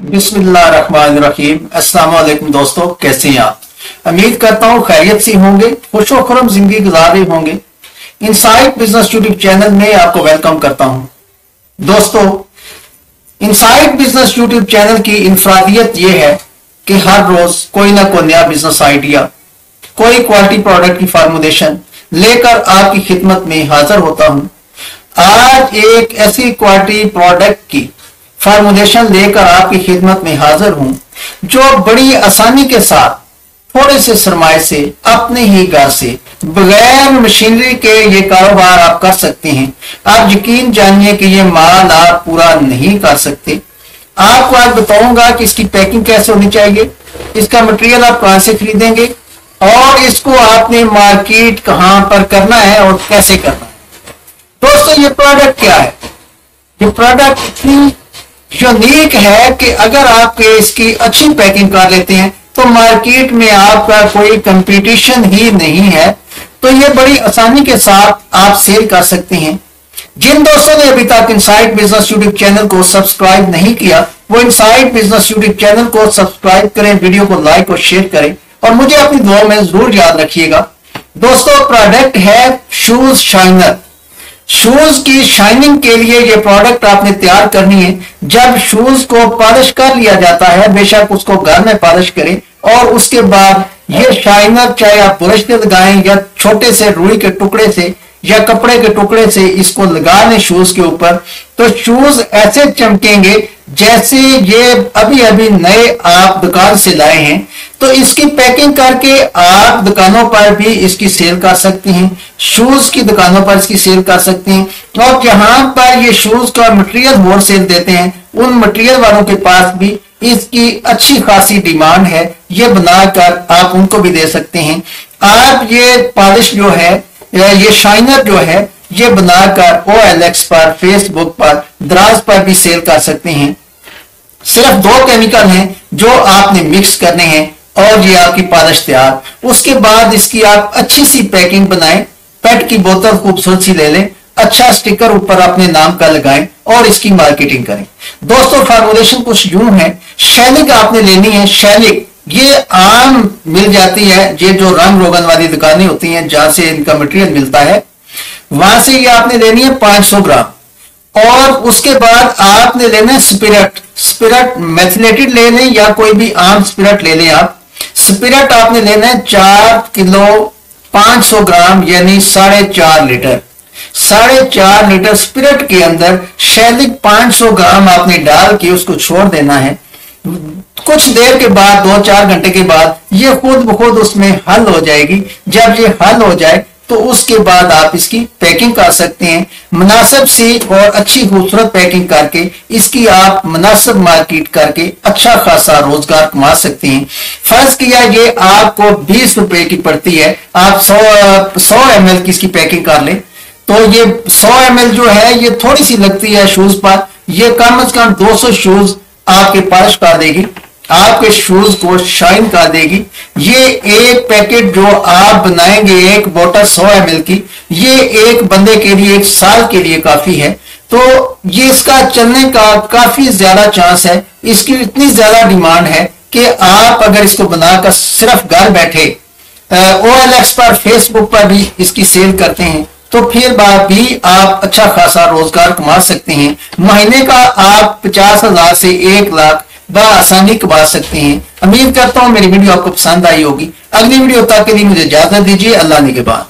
बिस्मिल्लाहिर्रहमानिर्रहीम। अस्सलाम वालेकुम दोस्तों, कैसे हैं आप? उम्मीद करता हूँ खैरियत से होंगे, खुशो खुरम जिंदगी गुजार रहे होंगे। इनसाइट बिजनेस यूट्यूब चैनल में आपको वेलकम करता हूं। दोस्तों, इनसाइट बिजनेस यूट्यूब चैनल की इनफरादियत यह है कि हर रोज कोई ना कोई नया बिजनेस आइडिया, कोई क्वालिटी प्रोडक्ट की फार्मुलेशन लेकर आपकी खिदमत में हाजिर होता हूं। आज एक ऐसी क्वालिटी प्रोडक्ट की फार्मुलेशन लेकर आपकी खिदमत में हाजिर हूं जो बड़ी आसानी के साथ थोड़े से सरमाए से अपने ही घर से बगैर मशीनरी के ये कारोबार आप कर सकते हैं। आप यकीन जानिए कि ये माल आप पूरा नहीं कर सकते। आपको आज बताऊंगा कि इसकी पैकिंग कैसे होनी चाहिए, इसका मटेरियल आप कहां से खरीदेंगे और इसको आपने मार्केट कहां पर करना है और कैसे करना है। दोस्तों, ये प्रोडक्ट क्या है? ये प्रोडक्ट इतनी यूनिक है कि अगर आप इसकी अच्छी पैकिंग कर लेते हैं तो मार्केट में आपका कोई कंपटीशन ही नहीं है। तो ये बड़ी आसानी के साथ आप सेल कर सकते हैं। जिन दोस्तों ने अभी तक इनसाइट बिजनेस यूट्यूब चैनल को सब्सक्राइब नहीं किया, वो इनसाइट बिजनेस यूट्यूब चैनल को सब्सक्राइब करें, वीडियो को लाइक और शेयर करें और मुझे अपनी दुआ में जरूर याद रखिएगा। दोस्तों, प्रोडक्ट है शूज शाइनर। शूज की शाइनिंग के लिए ये प्रोडक्ट आपने तैयार करनी है। जब शूज को पॉलिश कर लिया जाता है, बेशक उसको घर में पॉलिश करें और उसके बाद ये शाइनर चाहे आप ब्रश से लगाएं या छोटे से रुई के टुकड़े से या कपड़े के टुकड़े से इसको लगा लें शूज के ऊपर, तो शूज ऐसे चमकेंगे जैसे ये अभी अभी नए आप दुकान से लाए हैं। तो इसकी पैकिंग करके आप दुकानों पर भी इसकी सेल कर सकते हैं, शूज की दुकानों पर इसकी सेल कर सकते हैं और जहां पर ये शूज का मटेरियल होलसेल देते हैं उन मटेरियल वालों के पास भी इसकी अच्छी खासी डिमांड है। ये बनाकर आप उनको भी दे सकते हैं। आप ये पॉलिश जो है, ये शाइनर जो है, ये बनाकर OLX पर, फेसबुक पर, दराज पर भी सेल कर सकते हैं। सिर्फ 2 केमिकल हैं जो आपने मिक्स करने हैं और ये आपकी पॉलिश तैयार। उसके बाद इसकी आप अच्छी सी पैकिंग बनाएं, पेट की बोतल खूबसूरत सी ले लें, अच्छा स्टिकर ऊपर अपने नाम का लगाएं और इसकी मार्केटिंग करें। दोस्तों, फार्मुलेशन कुछ यूं है। शैलिक आपने लेनी है। शैलिक ये आम मिल जाती है, ये जो रंग रोगन वाली दुकानें होती हैं जहां से इनका मटेरियल मिलता है, वहां से ये आपने लेनी है 500 ग्राम। और उसके बाद आपने लेना है स्पिरिट मेथिलेटेड ले लें या कोई भी आम स्पिरिट ले लें आप। स्पिरिट आपने लेना है 4 किलो 500 ग्राम यानी 4.5 लीटर। 4.5 लीटर स्पिरिट के अंदर शैलिक 500 ग्राम आपने डाल के उसको छोड़ देना है। कुछ देर के बाद 2-4 घंटे के बाद ये खुद ब खुद उसमें हल हो जाएगी। जब ये हल हो जाए तो उसके बाद आप इसकी पैकिंग कर सकते हैं। मुनासिब सी और अच्छी खूबसूरत पैकिंग करके इसकी आप मुनासिब मार्केट करके अच्छा खासा रोजगार कमा सकते हैं। फर्ज किया ये आपको 20 रुपए की पड़ती है, आप 100 ml की इसकी पैकिंग कर लें तो ये 100 ml जो है ये थोड़ी सी लगती है शूज पर। ये कम से कम 200 शूज आपके पॉलिश कर देगी, आपके शूज को शाइन कर देगी। ये एक पैकेट जो आप बनाएंगे, एक बोतल 100 ml की, ये एक बंदे के लिए 1 साल के लिए काफी है। तो ये इसका चलने का काफी ज्यादा चांस है। इसकी इतनी ज्यादा डिमांड है कि आप अगर इसको बनाकर सिर्फ घर बैठे OLX पर, फेसबुक पर भी इसकी सेल करते हैं तो फिर भी आप अच्छा खासा रोजगार कमा सकते हैं। महीने का आप 50,000 से 1 लाख आसानी कमा सकते हैं। उम्मीद करता हूं मेरी वीडियो आपको पसंद आई होगी। अगली वीडियो तक के लिए मुझे इजाजत दीजिए। अल्लाह निगहबान।